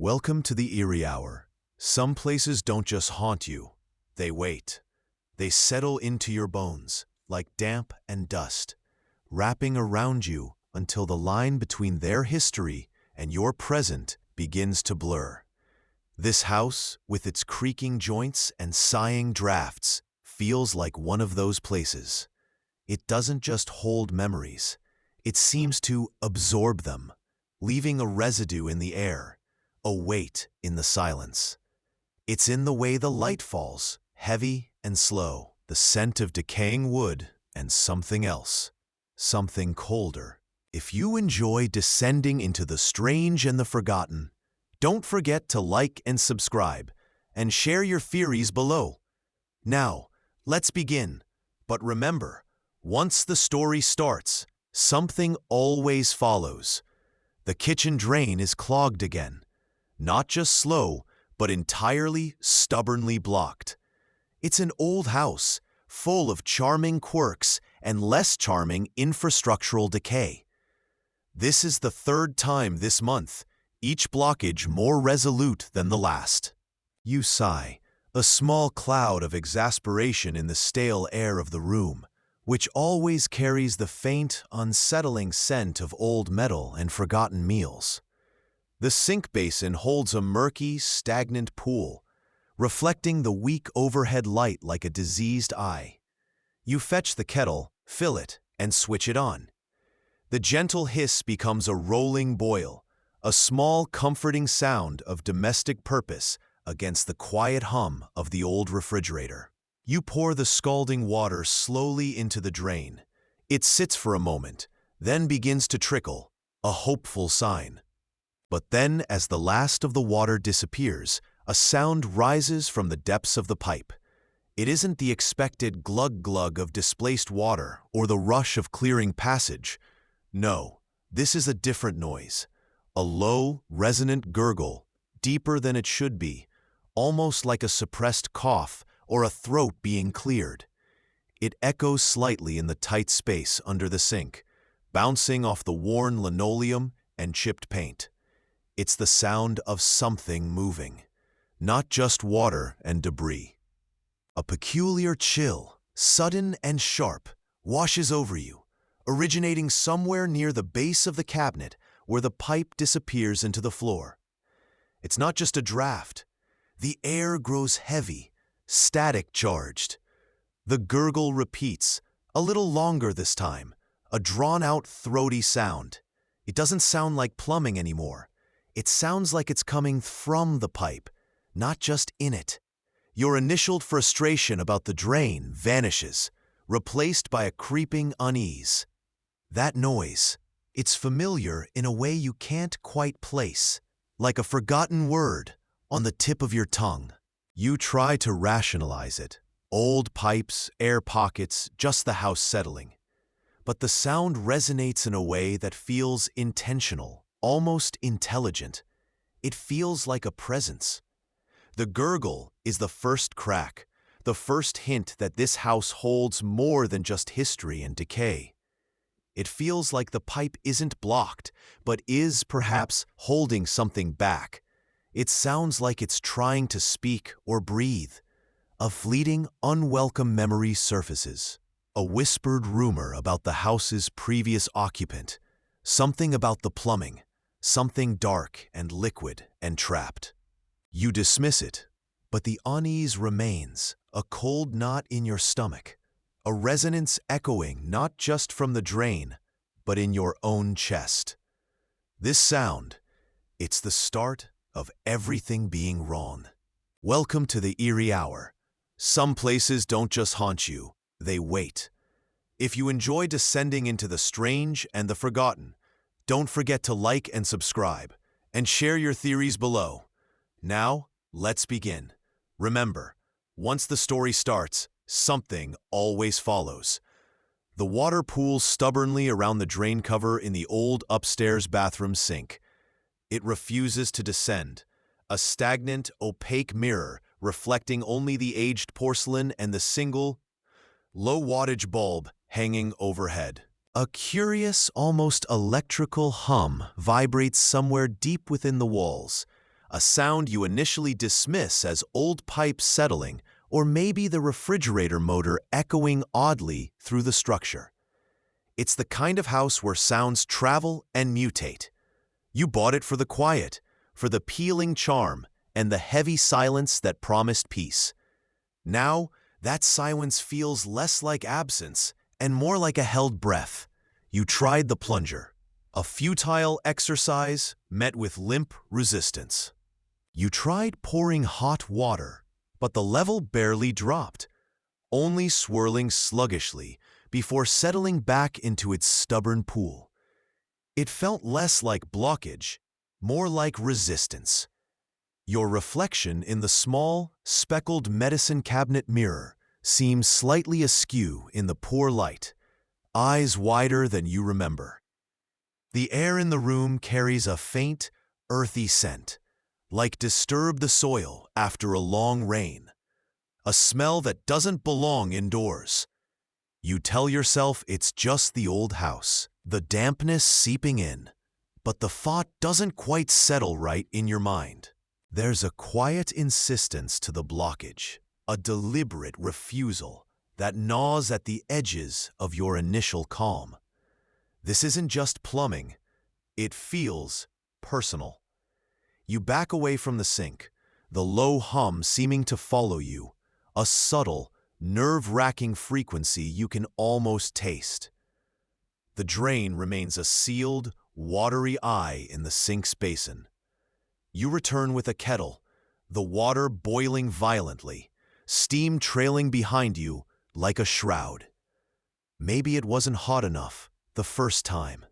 Welcome to the Eerie Hour. Some places don't just haunt you, they wait. They settle into your bones, like damp and dust, wrapping around you until the line between their history and your present begins to blur. This house, with its creaking joints and sighing drafts, feels like one of those places. It doesn't just hold memories, it seems to absorb them, leaving a residue in the air, a weight in the silence. It's in the way the light falls, heavy and slow, the scent of decaying wood and something else, something colder. If you enjoy descending into the strange and the forgotten, don't forget to like and subscribe, and share your theories below. Now, let's begin. But remember, once the story starts, something always follows. The kitchen drain is clogged again. Not just slow, but entirely, stubbornly blocked. It's an old house, full of charming quirks and less charming infrastructural decay. This is the third time this month, each blockage more resolute than the last. You sigh, a small cloud of exasperation in the stale air of the room, which always carries the faint, unsettling scent of old metal and forgotten meals. The sink basin holds a murky, stagnant pool, reflecting the weak overhead light like a diseased eye. You fetch the kettle, fill it, and switch it on. The gentle hiss becomes a rolling boil, a small, comforting sound of domestic purpose against the quiet hum of the old refrigerator. You pour the scalding water slowly into the drain. It sits for a moment, then begins to trickle, a hopeful sign. But then, as the last of the water disappears, a sound rises from the depths of the pipe. It isn't the expected glug-glug of displaced water or the rush of clearing passage. No, this is a different noise. A low, resonant gurgle, deeper than it should be, almost like a suppressed cough or a throat being cleared. It echoes slightly in the tight space under the sink, bouncing off the worn linoleum and chipped paint. It's the sound of something moving, not just water and debris. A peculiar chill, sudden and sharp, washes over you, originating somewhere near the base of the cabinet where the pipe disappears into the floor. It's not just a draft. The air grows heavy, static-charged. The gurgle repeats, a little longer this time, a drawn-out, throaty sound. It doesn't sound like plumbing anymore. It sounds like it's coming from the pipe, not just in it. Your initial frustration about the drain vanishes, replaced by a creeping unease. That noise, it's familiar in a way you can't quite place, like a forgotten word on the tip of your tongue. You try to rationalize it. Old pipes, air pockets, just the house settling. But the sound resonates in a way that feels intentional, almost intelligent. It feels like a presence. The gurgle is the first crack, the first hint that this house holds more than just history and decay. It feels like the pipe isn't blocked, but is perhaps holding something back. It sounds like it's trying to speak or breathe. A fleeting, unwelcome memory surfaces. A whispered rumor about the house's previous occupant. Something about the plumbing. Something dark and liquid and trapped. You dismiss it, but the unease remains, a cold knot in your stomach. A resonance echoing not just from the drain, but in your own chest. This sound, it's the start of everything being wrong. Welcome to the Eerie Hour. Some places don't just haunt you, they wait. If you enjoy descending into the strange and the forgotten, don't forget to like and subscribe, and share your theories below. Now, let's begin. Remember, once the story starts, something always follows. The water pools stubbornly around the drain cover in the old upstairs bathroom sink. It refuses to descend, a stagnant, opaque mirror reflecting only the aged porcelain and the single, low-wattage bulb hanging overhead. A curious, almost electrical hum vibrates somewhere deep within the walls, a sound you initially dismiss as old pipes settling, or maybe the refrigerator motor echoing oddly through the structure. It's the kind of house where sounds travel and mutate. You bought it for the quiet, for the peeling charm, and the heavy silence that promised peace. Now, that silence feels less like absence and more like a held breath. You tried the plunger, a futile exercise met with limp resistance. You tried pouring hot water, but the level barely dropped, only swirling sluggishly before settling back into its stubborn pool. It felt less like blockage, more like resistance. Your reflection in the small, speckled medicine cabinet mirror seems slightly askew in the poor light, eyes wider than you remember. The air in the room carries a faint, earthy scent, like disturb the soil after a long rain, a smell that doesn't belong indoors. You tell yourself it's just the old house, the dampness seeping in, but the thought doesn't quite settle right in your mind. There's a quiet insistence to the blockage, a deliberate refusal that gnaws at the edges of your initial calm. This isn't just plumbing, it feels personal. You back away from the sink, the low hum seeming to follow you, a subtle, nerve-wracking frequency you can almost taste. The drain remains a sealed, watery eye in the sink's basin. You return with a kettle, the water boiling violently, steam trailing behind you like a shroud. Maybe it wasn't hot enough the first time.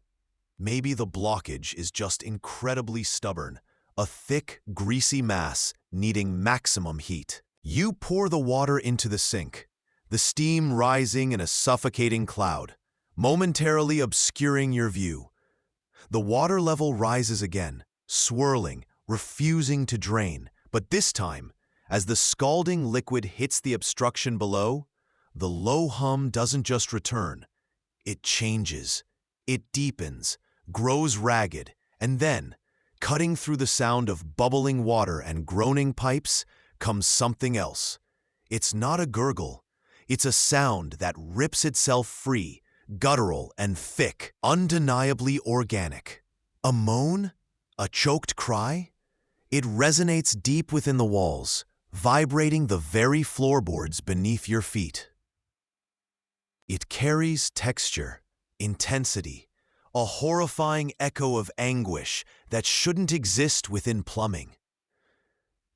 Maybe the blockage is just incredibly stubborn, a thick, greasy mass needing maximum heat. You pour the water into the sink, the steam rising in a suffocating cloud, momentarily obscuring your view. The water level rises again, swirling, refusing to drain, but this time, as the scalding liquid hits the obstruction below, the low hum doesn't just return. It changes, it deepens, grows ragged, and then, cutting through the sound of bubbling water and groaning pipes, comes something else. It's not a gurgle. It's a sound that rips itself free, guttural and thick, undeniably organic. A moan? A choked cry? It resonates deep within the walls, vibrating the very floorboards beneath your feet. It carries texture, intensity, a horrifying echo of anguish that shouldn't exist within plumbing.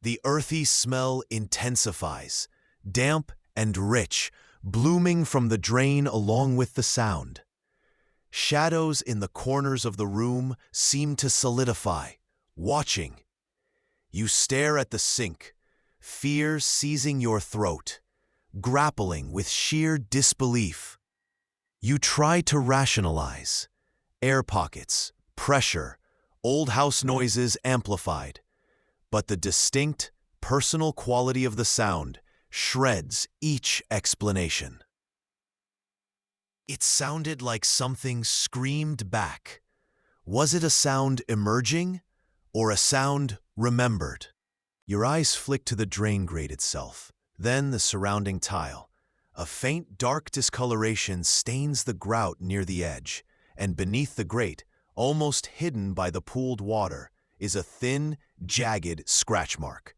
The earthy smell intensifies, damp and rich, blooming from the drain along with the sound. Shadows in the corners of the room seem to solidify, watching. You stare at the sink, fear seizing your throat, grappling with sheer disbelief. You try to rationalize. Air pockets, pressure, old house noises amplified. But the distinct, personal quality of the sound shreds each explanation. It sounded like something screamed back. Was it a sound emerging, or a sound remembered? Your eyes flick to the drain grate itself, then the surrounding tile. A faint dark discoloration stains the grout near the edge, and beneath the grate, almost hidden by the pooled water, is a thin, jagged scratch mark.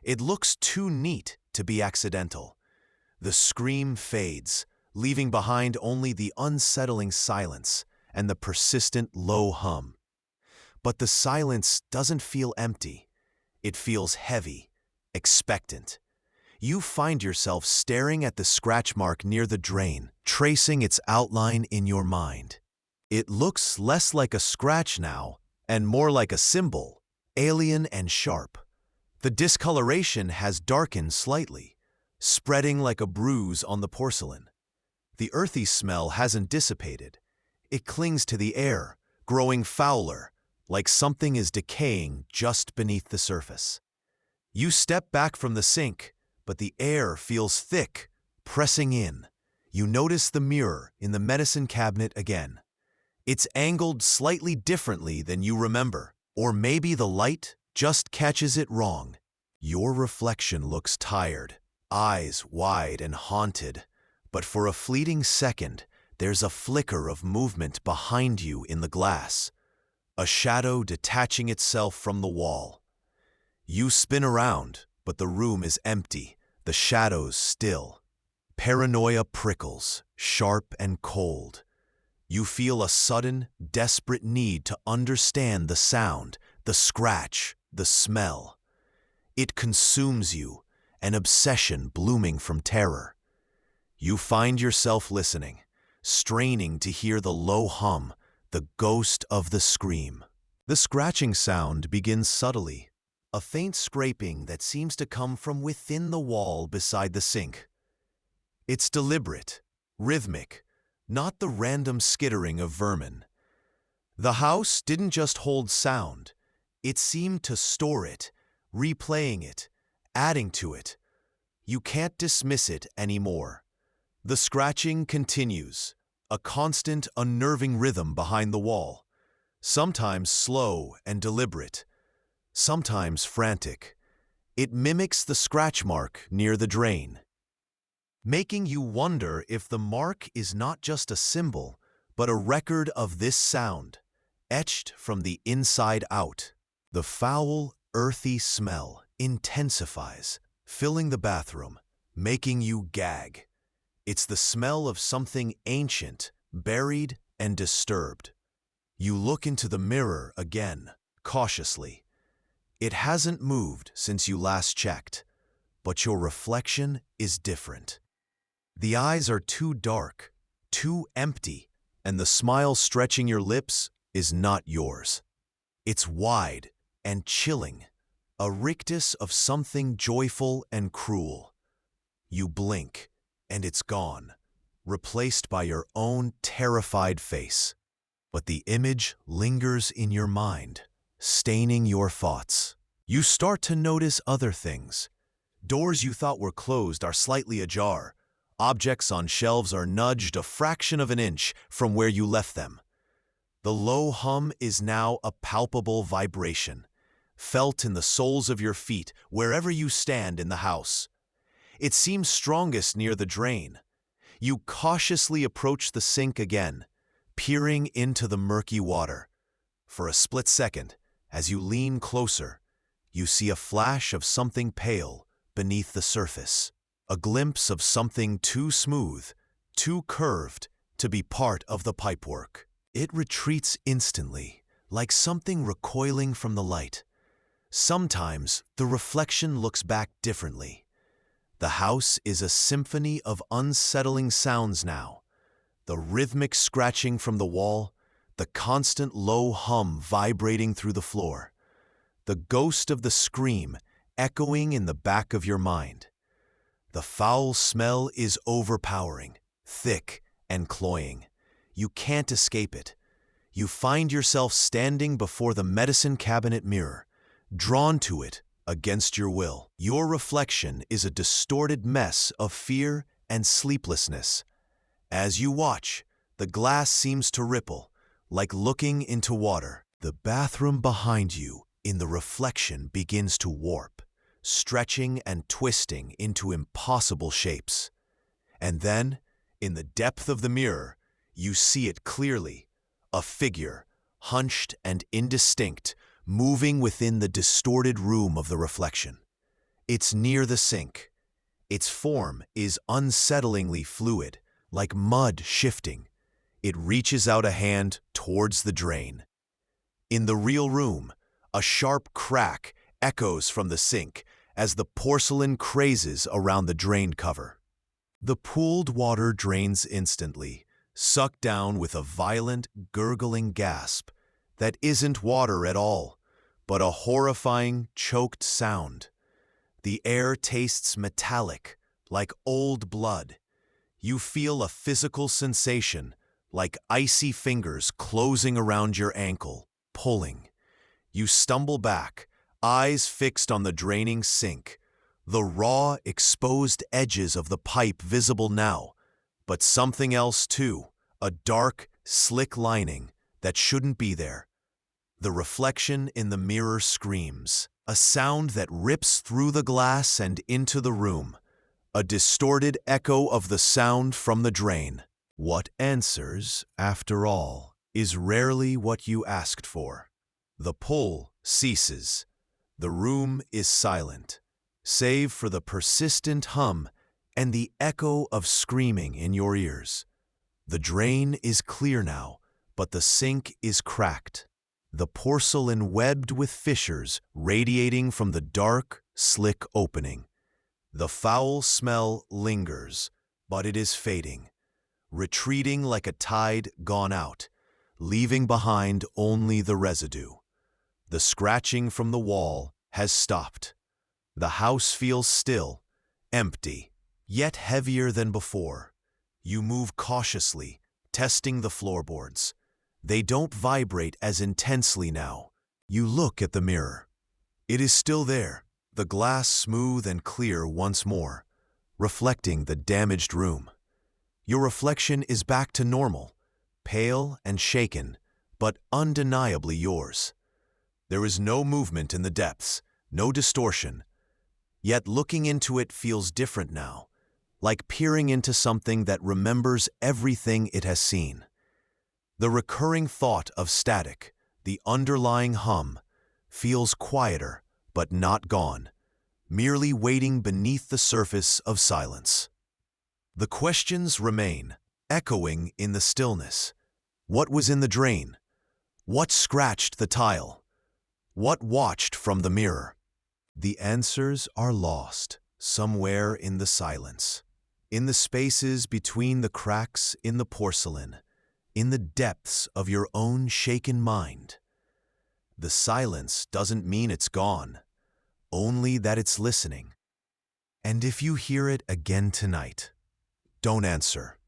It looks too neat to be accidental. The scream fades, leaving behind only the unsettling silence and the persistent low hum. But the silence doesn't feel empty. It feels heavy, expectant. You find yourself staring at the scratch mark near the drain, tracing its outline in your mind. It looks less like a scratch now, and more like a symbol, alien and sharp. The discoloration has darkened slightly, spreading like a bruise on the porcelain. The earthy smell hasn't dissipated. It clings to the air, growing fouler, like something is decaying just beneath the surface. You step back from the sink, but the air feels thick, pressing in. You notice the mirror in the medicine cabinet again. It's angled slightly differently than you remember, or maybe the light just catches it wrong. Your reflection looks tired, eyes wide and haunted, but for a fleeting second, there's a flicker of movement behind you in the glass, a shadow detaching itself from the wall. You spin around, but the room is empty, the shadows still. Paranoia prickles, sharp and cold. You feel a sudden, desperate need to understand the sound, the scratch, the smell. It consumes you, an obsession blooming from terror. You find yourself listening, straining to hear the low hum, the ghost of the scream. The scratching sound begins subtly, a faint scraping that seems to come from within the wall beside the sink. It's deliberate, rhythmic, not the random skittering of vermin. The house didn't just hold sound, it seemed to store it, replaying it, adding to it. You can't dismiss it anymore. The scratching continues, a constant, unnerving rhythm behind the wall, sometimes slow and deliberate, sometimes frantic. It mimics the scratch mark near the drain, making you wonder if the mark is not just a symbol, but a record of this sound, etched from the inside out. The foul, earthy smell intensifies, filling the bathroom, making you gag. It's the smell of something ancient, buried, and disturbed. You look into the mirror again, cautiously. It hasn't moved since you last checked, but your reflection is different. The eyes are too dark, too empty, and the smile stretching your lips is not yours. It's wide and chilling, a rictus of something joyful and cruel. You blink, and it's gone, replaced by your own terrified face. But the image lingers in your mind, staining your thoughts. You start to notice other things. Doors you thought were closed are slightly ajar. Objects on shelves are nudged a fraction of an inch from where you left them. The low hum is now a palpable vibration, felt in the soles of your feet wherever you stand in the house. It seems strongest near the drain. You cautiously approach the sink again, peering into the murky water. For a split second, as you lean closer, you see a flash of something pale beneath the surface, a glimpse of something too smooth, too curved to be part of the pipework. It retreats instantly, like something recoiling from the light. Sometimes the reflection looks back differently. The house is a symphony of unsettling sounds now. The rhythmic scratching from the wall, the constant low hum vibrating through the floor, the ghost of the scream echoing in the back of your mind. The foul smell is overpowering, thick and cloying. You can't escape it. You find yourself standing before the medicine cabinet mirror, drawn to it against your will. Your reflection is a distorted mess of fear and sleeplessness. As you watch, the glass seems to ripple, like looking into water. The bathroom behind you in the reflection begins to warp, stretching and twisting into impossible shapes. And then, in the depth of the mirror, you see it clearly, a figure, hunched and indistinct, moving within the distorted room of the reflection. It's near the sink. Its form is unsettlingly fluid, like mud shifting. It reaches out a hand towards the drain. In the real room, a sharp crack echoes from the sink as the porcelain crazes around the drain cover. The pooled water drains instantly, sucked down with a violent, gurgling gasp that isn't water at all, but a horrifying, choked sound. The air tastes metallic, like old blood. You feel a physical sensation, like icy fingers closing around your ankle, pulling. You stumble back, eyes fixed on the draining sink, the raw, exposed edges of the pipe visible now, but something else too, a dark, slick lining that shouldn't be there. The reflection in the mirror screams, a sound that rips through the glass and into the room, a distorted echo of the sound from the drain. What answers, after all, is rarely what you asked for. The pull ceases. The room is silent, save for the persistent hum and the echo of screaming in your ears. The drain is clear now, but the sink is cracked, the porcelain webbed with fissures radiating from the dark, slick opening. The foul smell lingers, but it is fading, retreating like a tide gone out, leaving behind only the residue. The scratching from the wall has stopped. The house feels still, empty, yet heavier than before. You move cautiously, testing the floorboards. They don't vibrate as intensely now. You look at the mirror. It is still there, the glass smooth and clear once more, reflecting the damaged room. Your reflection is back to normal, pale and shaken, but undeniably yours. There is no movement in the depths, no distortion. Yet looking into it feels different now, like peering into something that remembers everything it has seen. The recurring thought of static, the underlying hum, feels quieter but not gone, merely waiting beneath the surface of silence. The questions remain, echoing in the stillness. What was in the drain? What scratched the tile? What watched from the mirror? The answers are lost somewhere in the silence, in the spaces between the cracks in the porcelain, in the depths of your own shaken mind. The silence doesn't mean it's gone, only that it's listening. And if you hear it again tonight, don't answer.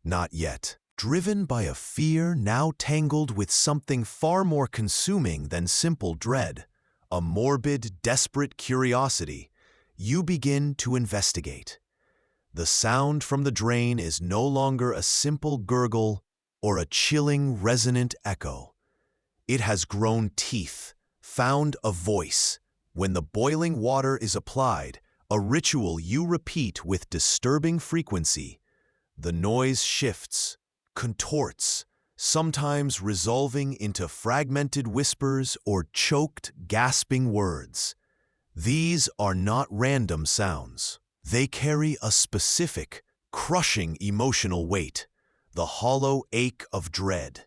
Not yet. Driven by a fear now tangled with something far more consuming than simple dread, a morbid, desperate curiosity, you begin to investigate. The sound from the drain is no longer a simple gurgle or a chilling, resonant echo. It has grown teeth, found a voice. When the boiling water is applied, a ritual you repeat with disturbing frequency, the noise shifts, contorts, sometimes resolving into fragmented whispers or choked, gasping words. These are not random sounds. They carry a specific, crushing emotional weight, the hollow ache of dread,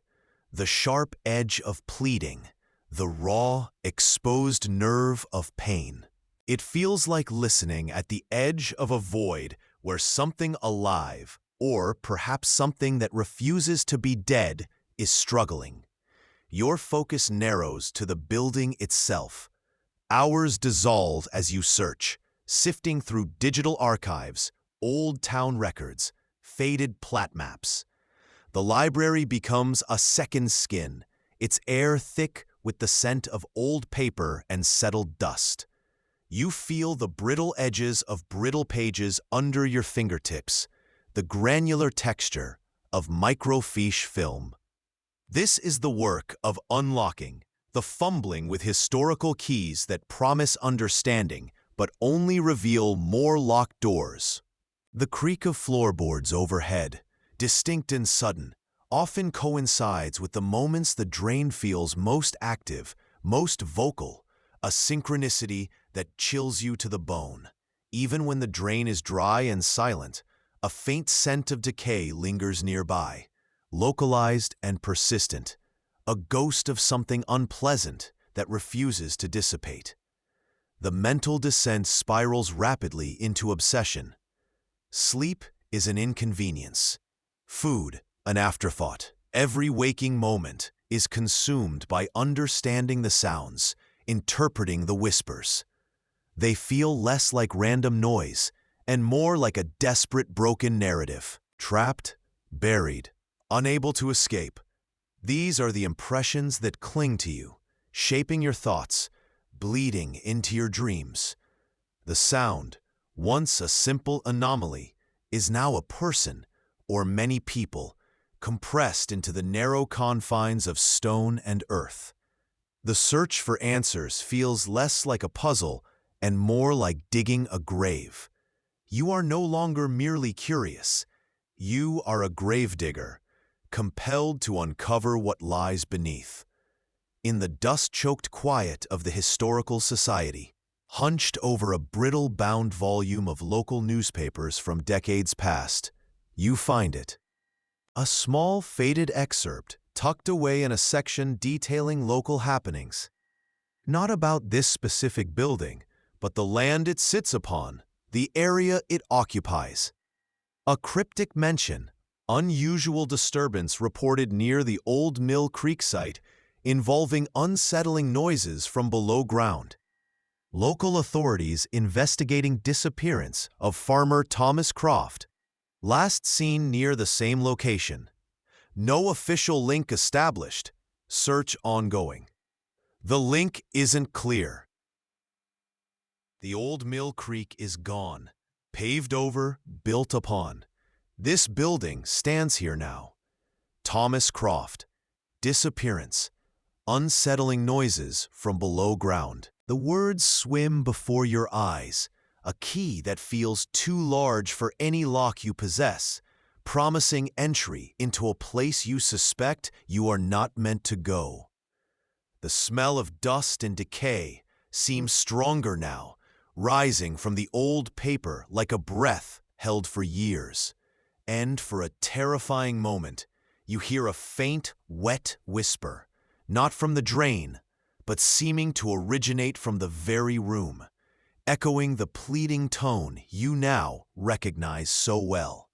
the sharp edge of pleading, the raw, exposed nerve of pain. It feels like listening at the edge of a void where something alive, or perhaps something that refuses to be dead, is struggling. Your focus narrows to the building itself. Hours dissolve as you search, sifting through digital archives, old town records, faded plat maps. The library becomes a second skin, its air thick with the scent of old paper and settled dust. You feel the brittle edges of brittle pages under your fingertips, the granular texture of microfiche film. This is the work of unlocking, the fumbling with historical keys that promise understanding but only reveal more locked doors. The creak of floorboards overhead, distinct and sudden, often coincides with the moments the drain feels most active, most vocal, a synchronicity that chills you to the bone. Even when the drain is dry and silent, a faint scent of decay lingers nearby, localized and persistent, a ghost of something unpleasant that refuses to dissipate. The mental descent spirals rapidly into obsession. Sleep is an inconvenience. Food, an afterthought. Every waking moment is consumed by understanding the sounds, interpreting the whispers. They feel less like random noise and more like a desperate broken narrative. Trapped, buried, unable to escape. These are the impressions that cling to you, shaping your thoughts, bleeding into your dreams. The sound, once a simple anomaly, is now a person, or many people, compressed into the narrow confines of stone and earth. The search for answers feels less like a puzzle and more like digging a grave. You are no longer merely curious. You are a gravedigger, compelled to uncover what lies beneath. In the dust-choked quiet of the historical society, hunched over a brittle-bound volume of local newspapers from decades past, you find it. A small, faded excerpt tucked away in a section detailing local happenings. Not about this specific building, but the land it sits upon, the area it occupies. A cryptic mention, unusual disturbance reported near the Old Mill Creek site involving unsettling noises from below ground. Local authorities investigating disappearance of farmer Thomas Croft, last seen near the same location. No official link established, search ongoing. The link isn't clear. The Old Mill Creek is gone, paved over, built upon. This building stands here now. Thomas Croft, disappearance, unsettling noises from below ground. The words swim before your eyes, a key that feels too large for any lock you possess, promising entry into a place you suspect you are not meant to go. The smell of dust and decay seems stronger now, rising from the old paper like a breath held for years. And for a terrifying moment, you hear a faint, wet whisper, not from the drain, but seeming to originate from the very room, echoing the pleading tone you now recognize so well.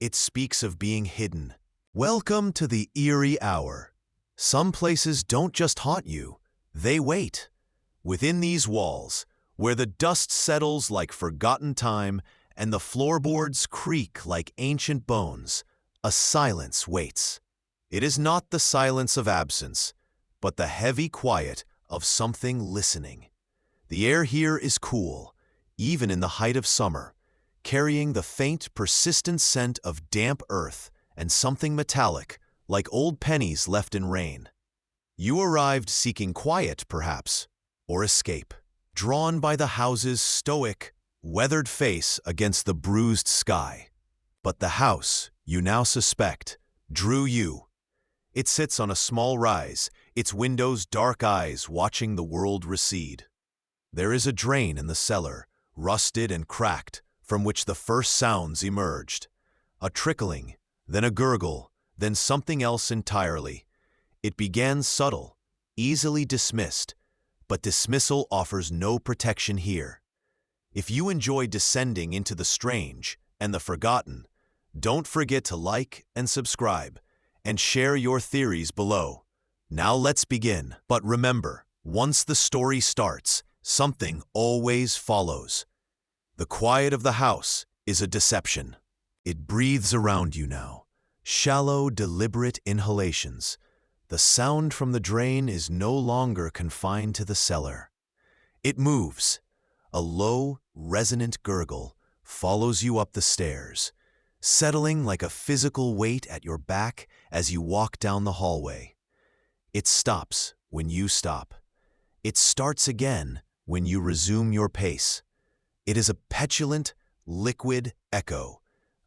It speaks of being hidden. Welcome to the eerie hour. Some places don't just haunt you, they wait. Within these walls, where the dust settles like forgotten time and the floorboards creak like ancient bones, a silence waits. It is not the silence of absence, but the heavy quiet of something listening. The air here is cool, even in the height of summer, carrying the faint, persistent scent of damp earth and something metallic, like old pennies left in rain. You arrived seeking quiet, perhaps, or escape, drawn by the house's stoic, weathered face against the bruised sky. But the house, you now suspect, drew you. It sits on a small rise, its windows dark eyes watching the world recede. There is a drain in the cellar, rusted and cracked, from which the first sounds emerged. A trickling, then a gurgle, then something else entirely. It began subtle, easily dismissed, but dismissal offers no protection here. If you enjoy descending into the strange and the forgotten, don't forget to like and subscribe, and share your theories below. Now let's begin. But remember, once the story starts, something always follows. The quiet of the house is a deception. It breathes around you now. Shallow, deliberate inhalations. The sound from the drain is no longer confined to the cellar. It moves. A low, resonant gurgle follows you up the stairs, settling like a physical weight at your back as you walk down the hallway. It stops when you stop. It starts again when you resume your pace. It is a petulant, liquid echo,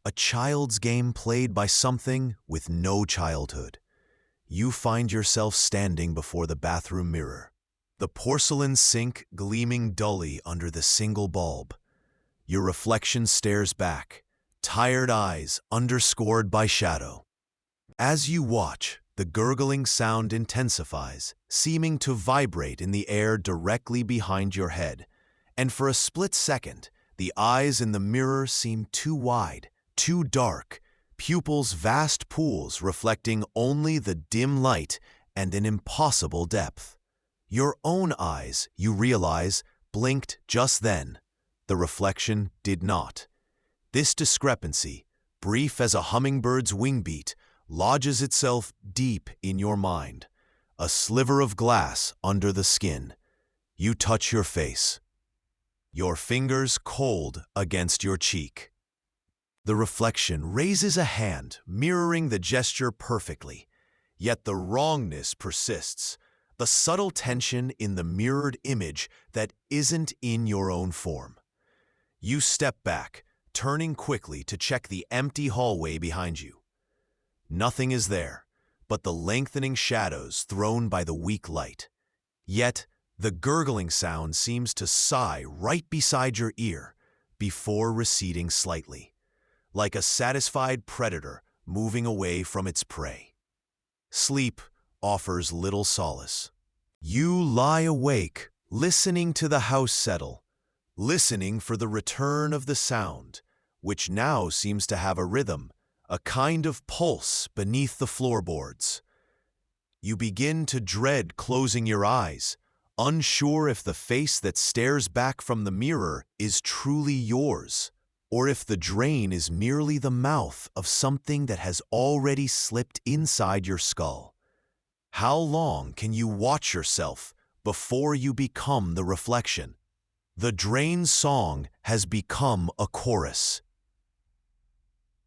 a child's game played by something with no childhood. You find yourself standing before the bathroom mirror, the porcelain sink gleaming dully under the single bulb. Your reflection stares back, tired eyes underscored by shadow. As you watch, the gurgling sound intensifies, seeming to vibrate in the air directly behind your head. And for a split second, the eyes in the mirror seem too wide, too dark, pupils vast pools reflecting only the dim light and an impossible depth. Your own eyes, you realize, blinked just then. The reflection did not. This discrepancy, brief as a hummingbird's wingbeat, lodges itself deep in your mind. A sliver of glass under the skin. You touch your face. Your fingers cold against your cheek. The reflection raises a hand, mirroring the gesture perfectly. Yet the wrongness persists. the subtle tension in the mirrored image that isn't in your own form. You step back, turning quickly to check the empty hallway behind you. Nothing is there but the lengthening shadows thrown by the weak light. Yet, the gurgling sound seems to sigh right beside your ear before receding slightly, like a satisfied predator moving away from its prey. Sleep offers little solace. You lie awake, listening to the house settle, listening for the return of the sound, which now seems to have a rhythm, a kind of pulse beneath the floorboards. You begin to dread closing your eyes, unsure if the face that stares back from the mirror is truly yours, or if the drain is merely the mouth of something that has already slipped inside your skull. How long can you watch yourself before you become the reflection? The drain's song has become a chorus.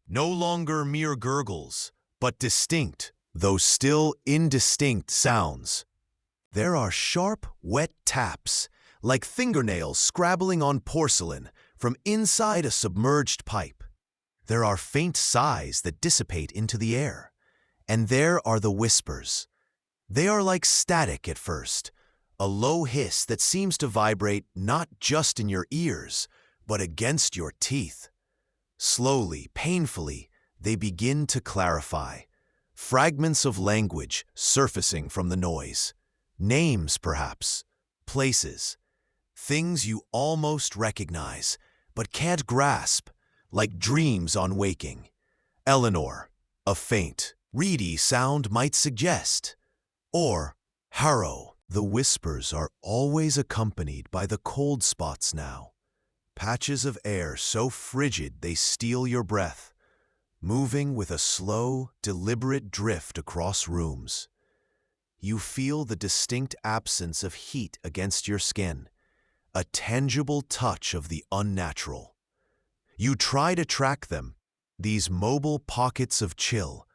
No longer mere gurgles, but distinct, though still indistinct sounds. There are sharp, wet taps, like fingernails scrabbling on porcelain from inside a submerged pipe. There are faint sighs that dissipate into the air. And there are the whispers. They are like static at first, a low hiss that seems to vibrate not just in your ears, but against your teeth. Slowly, painfully, they begin to clarify, fragments of language surfacing from the noise. Names, perhaps, places, things you almost recognize, but can't grasp, like dreams on waking. Eleanor, a faint, reedy sound might suggest. Or, Harrow, the whispers are always accompanied by the cold spots now. Patches of air so frigid they steal your breath, moving with a slow, deliberate drift across rooms. You feel the distinct absence of heat against your skin, a tangible touch of the unnatural. You try to track them, these mobile pockets of chill,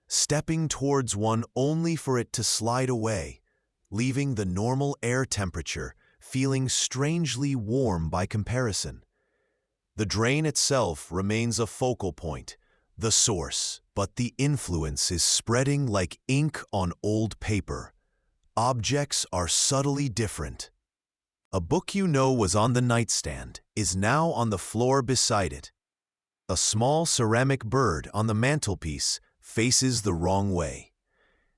stepping towards one only for it to slide away, leaving the normal air temperature feeling strangely warm by comparison. The drain itself remains a focal point, the source, but the influence is spreading like ink on old paper. Objects are subtly different. A book you know was on the nightstand is now on the floor beside it. A small ceramic bird on the mantelpiece faces the wrong way.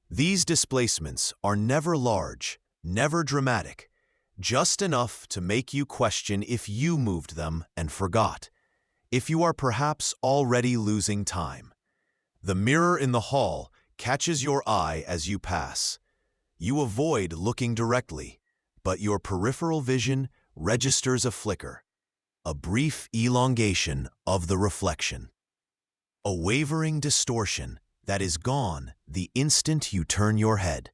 These displacements are never large, never dramatic, just enough to make you question if you moved them and forgot, if you are perhaps already losing time. The mirror in the hall catches your eye as you pass. You avoid looking directly, but your peripheral vision registers a flicker, a brief elongation of the reflection. A wavering distortion that is gone the instant you turn your head.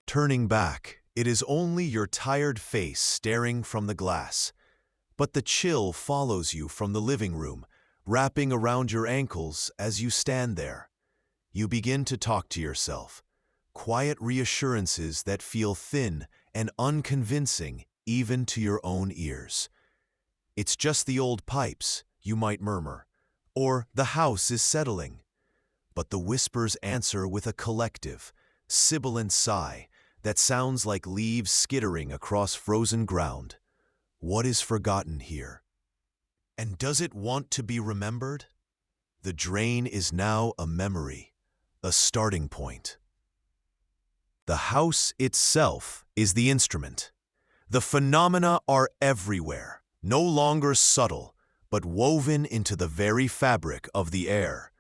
Turning back, it is only your tired face staring from the glass, but the chill follows you from the living room, wrapping around your ankles as you stand there. You begin to talk to yourself, quiet reassurances that feel thin and unconvincing even to your own ears. It's just the old pipes, you might murmur, or the house is settling. But the whispers answer with a collective, sibilant sigh that sounds like leaves skittering across frozen ground. What is forgotten here? And does it want to be remembered? The drain is now a memory, a starting point. The house itself is the instrument. The phenomena are everywhere, no longer subtle, but woven into the very fabric of the air.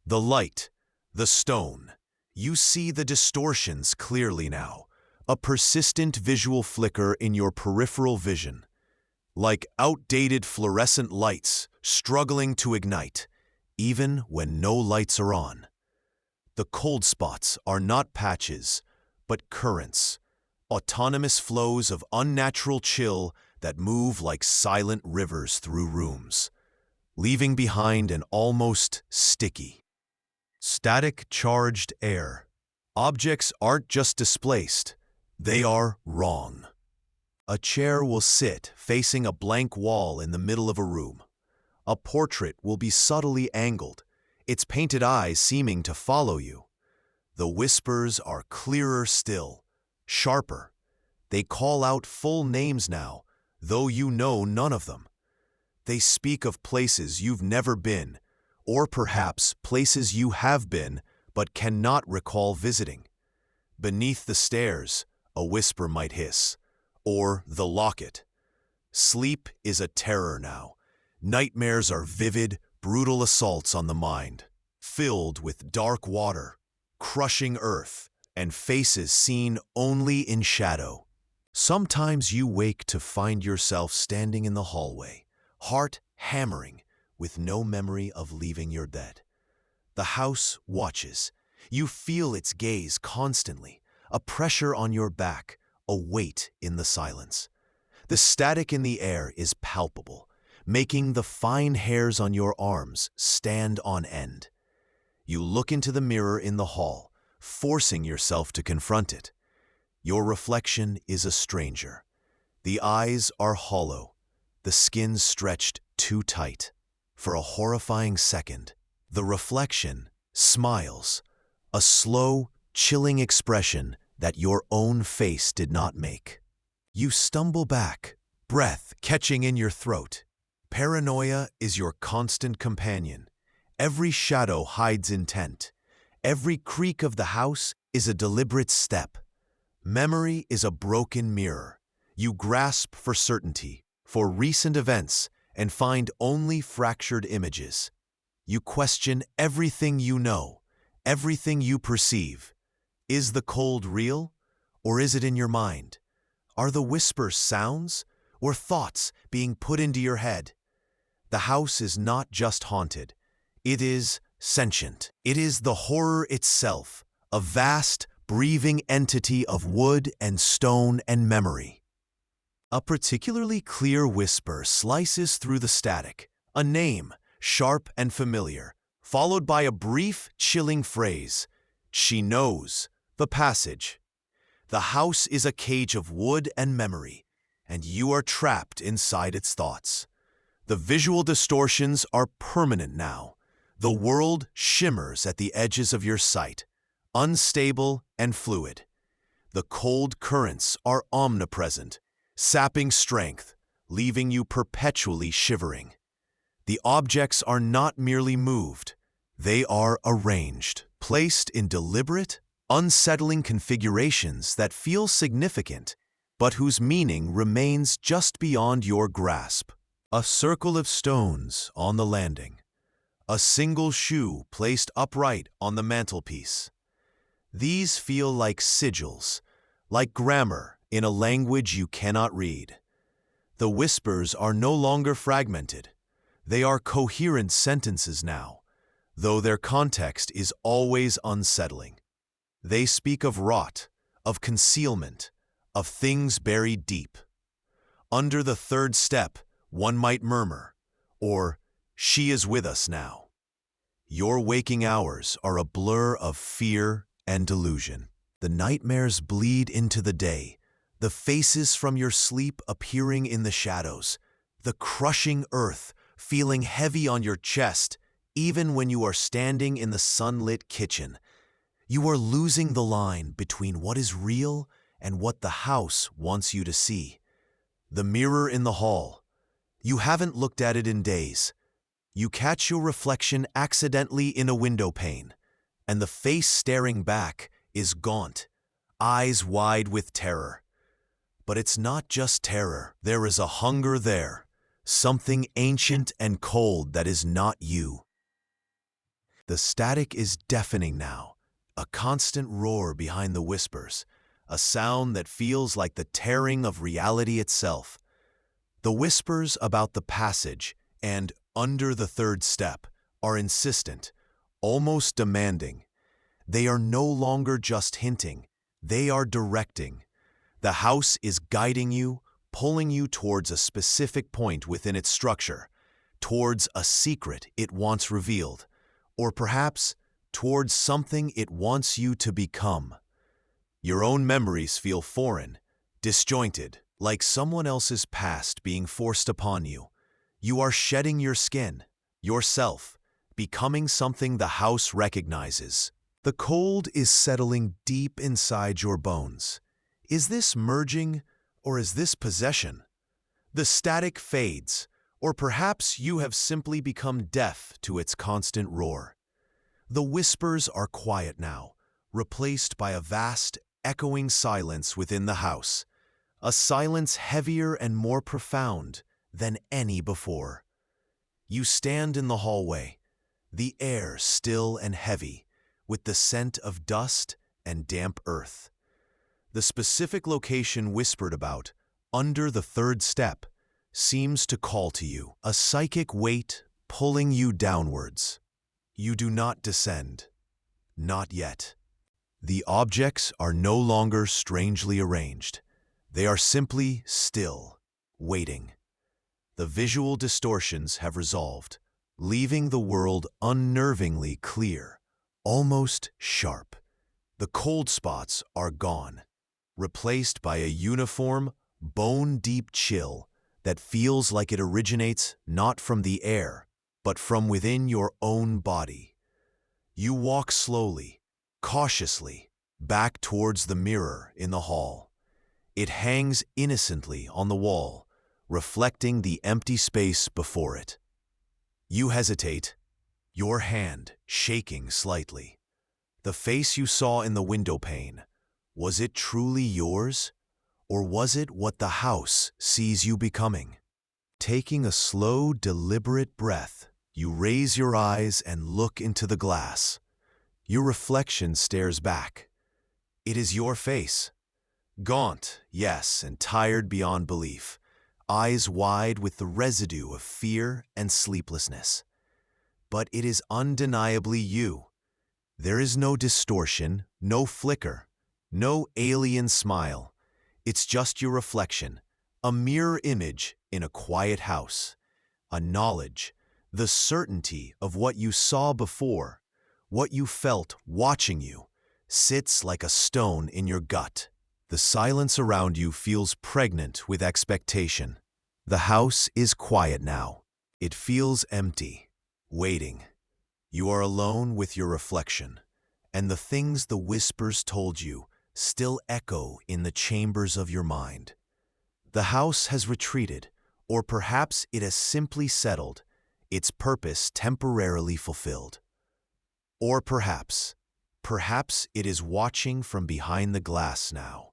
The light, the stone. You see the distortions clearly now, a persistent visual flicker in your peripheral vision, like outdated fluorescent lights struggling to ignite, even when no lights are on. The cold spots are not patches, but currents, autonomous flows of unnatural chill that move like silent rivers through rooms, leaving behind an almost sticky, static-charged air. Objects aren't just displaced, They are wrong. A chair will sit facing a blank wall in the middle of a room. A portrait will be subtly angled, its painted eyes seeming to follow you. The whispers are clearer still, sharper. They call out full names now, though you know none of them. They speak of places you've never been, or perhaps places you have been but cannot recall visiting. Beneath the stairs, a whisper might hiss, or the locket. Sleep is a terror now. Nightmares are vivid, brutal assaults on the mind, filled with dark water, crushing earth, and faces seen only in shadow. Sometimes you wake to find yourself standing in the hallway, heart hammering, with no memory of leaving your bed. The house watches. You feel its gaze constantly, a pressure on your back, a weight in the silence. The static in the air is palpable, making the fine hairs on your arms stand on end. You look into the mirror in the hall, forcing yourself to confront it. Your reflection is a stranger. The eyes are hollow, the skin stretched too tight. For a horrifying second, the reflection smiles, a slow, chilling expression that your own face did not make. You stumble back, breath catching in your throat. Paranoia is your constant companion. Every shadow hides intent. Every creak of the house is a deliberate step. Memory is a broken mirror. You grasp for certainty, for recent events, and find only fractured images. You question everything you know, everything you perceive. Is the cold real, or is it in your mind? Are the whispers sounds, or thoughts being put into your head? The house is not just haunted, it is sentient. It is the horror itself, a vast, breathing entity of wood and stone and memory. A particularly clear whisper slices through the static, a name, sharp and familiar, followed by a brief, chilling phrase. She knows. The passage. The house is a cage of wood and memory, and you are trapped inside its thoughts. The visual distortions are permanent now. The world shimmers at the edges of your sight, unstable and fluid. The cold currents are omnipresent, sapping strength, leaving you perpetually shivering. The objects are not merely moved, they are arranged, placed in deliberate, unsettling configurations that feel significant, but whose meaning remains just beyond your grasp. A circle of stones on the landing. A single shoe placed upright on the mantelpiece. These feel like sigils, like grammar in a language you cannot read. The whispers are no longer fragmented. They are coherent sentences now, though their context is always unsettling. They speak of rot, of concealment, of things buried deep. Under the third step, one might murmur, or, she is with us now. Your waking hours are a blur of fear and delusion. The nightmares bleed into the day, the faces from your sleep appearing in the shadows, the crushing earth feeling heavy on your chest, even when you are standing in the sunlit kitchen. You are losing the line between what is real and what the house wants you to see. The mirror in the hall. You haven't looked at it in days. You catch your reflection accidentally in a window pane, and the face staring back is gaunt, eyes wide with terror. But it's not just terror. There is a hunger there, something ancient and cold that is not you. The static is deafening now. A constant roar behind the whispers, a sound that feels like the tearing of reality itself. The whispers about the passage and under the third step are insistent, almost demanding. They are no longer just hinting, they are directing. The house is guiding you, pulling you towards a specific point within its structure, towards a secret it wants revealed, or perhaps towards something it wants you to become. Your own memories feel foreign, disjointed, like someone else's past being forced upon you. You are shedding your skin, yourself, becoming something the house recognizes. The cold is settling deep inside your bones. Is this merging, or is this possession? The static fades, or perhaps you have simply become deaf to its constant roar. The whispers are quiet now, replaced by a vast, echoing silence within the house, a silence heavier and more profound than any before. You stand in the hallway, the air still and heavy, with the scent of dust and damp earth. The specific location whispered about, under the third step, seems to call to you, a psychic weight pulling you downwards. You do not descend. Not yet. The objects are no longer strangely arranged. They are simply still, waiting. The visual distortions have resolved, leaving the world unnervingly clear, almost sharp. The cold spots are gone, replaced by a uniform, bone-deep chill that feels like it originates not from the air, but from within your own body. You walk slowly, cautiously, back towards the mirror in the hall. It hangs innocently on the wall, reflecting the empty space before it. You hesitate, your hand shaking slightly. The face you saw in the window pane, was it truly yours? Or was it what the house sees you becoming? Taking a slow, deliberate breath, you raise your eyes and look into the glass. Your reflection stares back. It is your face. Gaunt, yes, and tired beyond belief. Eyes wide with the residue of fear and sleeplessness. But it is undeniably you. There is no distortion, no flicker, no alien smile. It's just your reflection, a mirror image in a quiet house, a knowledge, the certainty of what you saw before, what you felt watching you, sits like a stone in your gut. The silence around you feels pregnant with expectation. The house is quiet now. It feels empty, waiting. You are alone with your reflection, and the things the whispers told you still echo in the chambers of your mind. The house has retreated, or perhaps it has simply settled, its purpose temporarily fulfilled. Or perhaps it is watching from behind the glass now,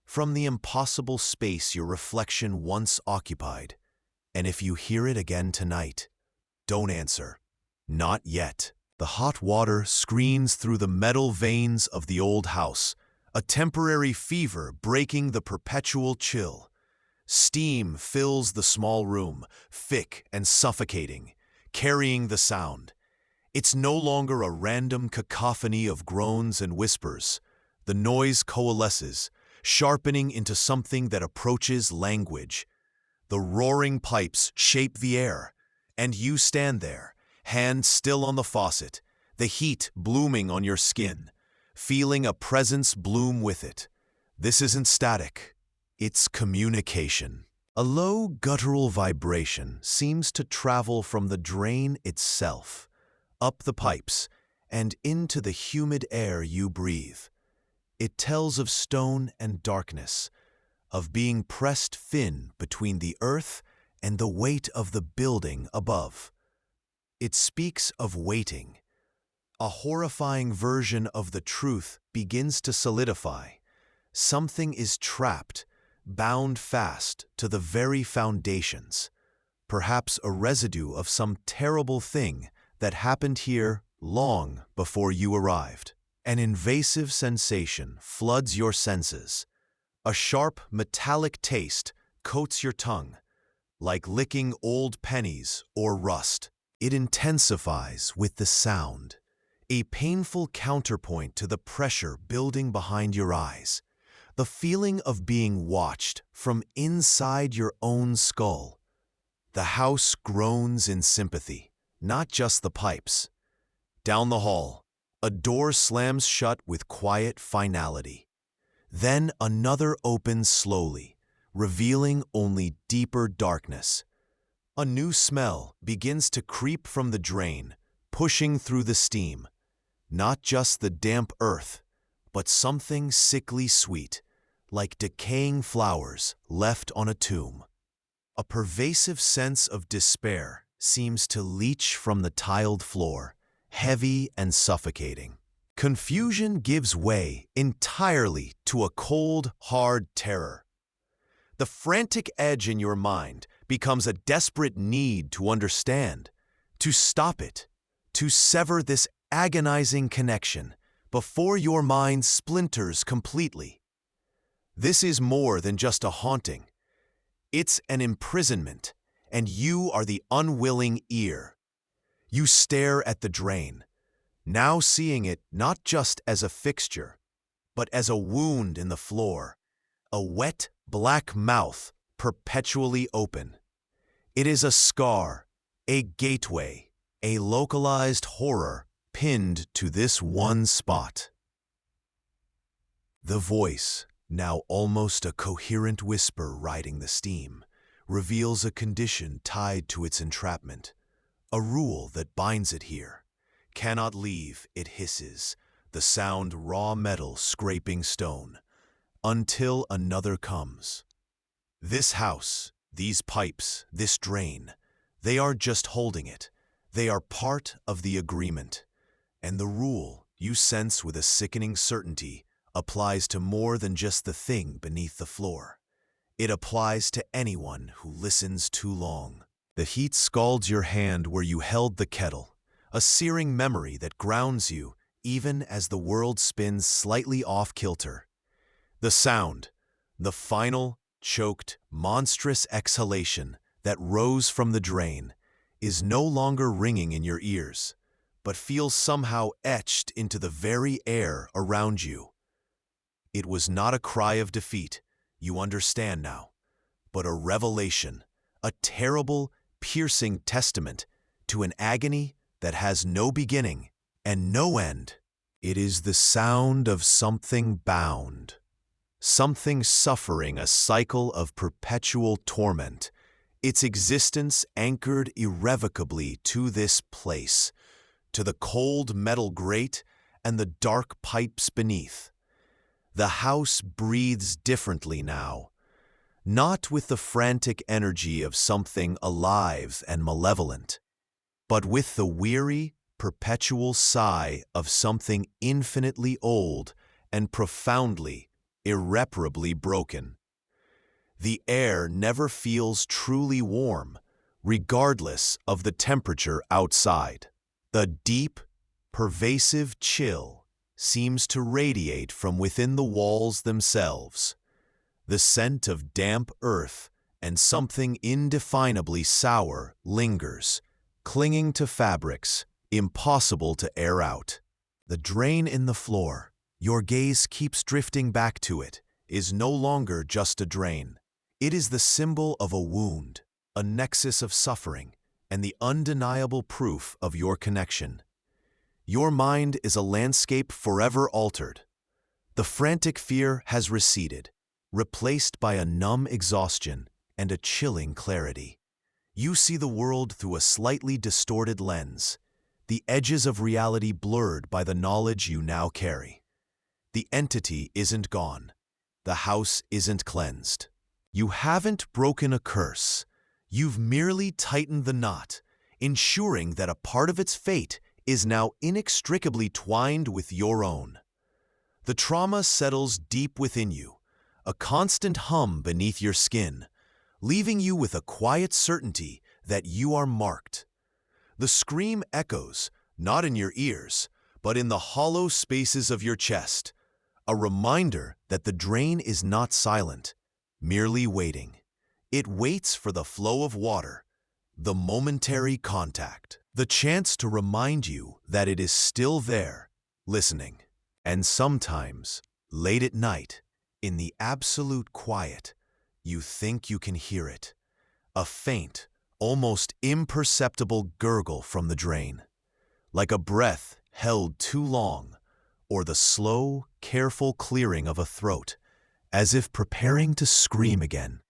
from the impossible space your reflection once occupied. And if you hear it again tonight, don't answer. Not yet. The hot water screens through the metal veins of the old house, a temporary fever breaking the perpetual chill. Steam fills the small room, thick and suffocating, carrying the sound. It's no longer a random cacophony of groans and whispers. The noise coalesces, sharpening into something that approaches language. The roaring pipes shape the air, and you stand there, hand still on the faucet, the heat blooming on your skin, feeling a presence bloom with it. This isn't static, it's communication. A low guttural vibration seems to travel from the drain itself, up the pipes, and into the humid air you breathe. It tells of stone and darkness, of being pressed thin between the earth and the weight of the building above. It speaks of waiting. A horrifying version of the truth begins to solidify. Something is trapped, bound fast to the very foundations. Perhaps a residue of some terrible thing that happened here long before you arrived. An invasive sensation floods your senses. A sharp, metallic taste coats your tongue, like licking old pennies or rust. It intensifies with the sound, a painful counterpoint to the pressure building behind your eyes, the feeling of being watched from inside your own skull. The house groans in sympathy, not just the pipes. Down the hall, a door slams shut with quiet finality. Then another opens slowly, revealing only deeper darkness. A new smell begins to creep from the drain, pushing through the steam. Not just the damp earth, but something sickly sweet, like decaying flowers left on a tomb. A pervasive sense of despair seems to leach from the tiled floor, heavy and suffocating. Confusion gives way entirely to a cold, hard terror. The frantic edge in your mind becomes a desperate need to understand, to stop it, to sever this agonizing connection before your mind splinters completely. This is more than just a haunting. It's an imprisonment, and you are the unwilling ear. You stare at the drain, now seeing it not just as a fixture, but as a wound in the floor, a wet, black mouth perpetually open. It is a scar, a gateway, a localized horror pinned to this one spot. The voice, now almost a coherent whisper riding the steam, reveals a condition tied to its entrapment, a rule that binds it here. Cannot leave, it hisses, the sound raw metal scraping stone, until another comes. This house, these pipes, this drain, they are just holding it. They are part of the agreement. And the rule, you sense with a sickening certainty, applies to more than just the thing beneath the floor. It applies to anyone who listens too long. The heat scalds your hand where you held the kettle, a searing memory that grounds you even as the world spins slightly off-kilter. The sound, the final, choked, monstrous exhalation that rose from the drain, is no longer ringing in your ears, but feels somehow etched into the very air around you. It was not a cry of defeat, you understand now, but a revelation, a terrible, piercing testament to an agony that has no beginning and no end. It is the sound of something bound, something suffering a cycle of perpetual torment, its existence anchored irrevocably to this place, to the cold metal grate and the dark pipes beneath. The house breathes differently now, not with the frantic energy of something alive and malevolent, but with the weary, perpetual sigh of something infinitely old and profoundly, irreparably broken. The air never feels truly warm, regardless of the temperature outside. The deep, pervasive chill seems to radiate from within the walls themselves. The scent of damp earth and something indefinably sour lingers, clinging to fabrics impossible to air out. The drain in the floor, your gaze keeps drifting back to it, is no longer just a drain. It is the symbol of a wound, a nexus of suffering, and the undeniable proof of your connection. Your mind is a landscape forever altered. The frantic fear has receded, replaced by a numb exhaustion and a chilling clarity. You see the world through a slightly distorted lens, the edges of reality blurred by the knowledge you now carry. The entity isn't gone. The house isn't cleansed. You haven't broken a curse. You've merely tightened the knot, ensuring that a part of its fate is now inextricably twined with your own. The trauma settles deep within you, a constant hum beneath your skin, leaving you with a quiet certainty that you are marked. The scream echoes, not in your ears, but in the hollow spaces of your chest, a reminder that the drain is not silent, merely waiting. It waits for the flow of water, the momentary contact, the chance to remind you that it is still there, listening. And sometimes, late at night, in the absolute quiet, you think you can hear it. A faint, almost imperceptible gurgle from the drain, like a breath held too long, or the slow, careful clearing of a throat as if preparing to scream again.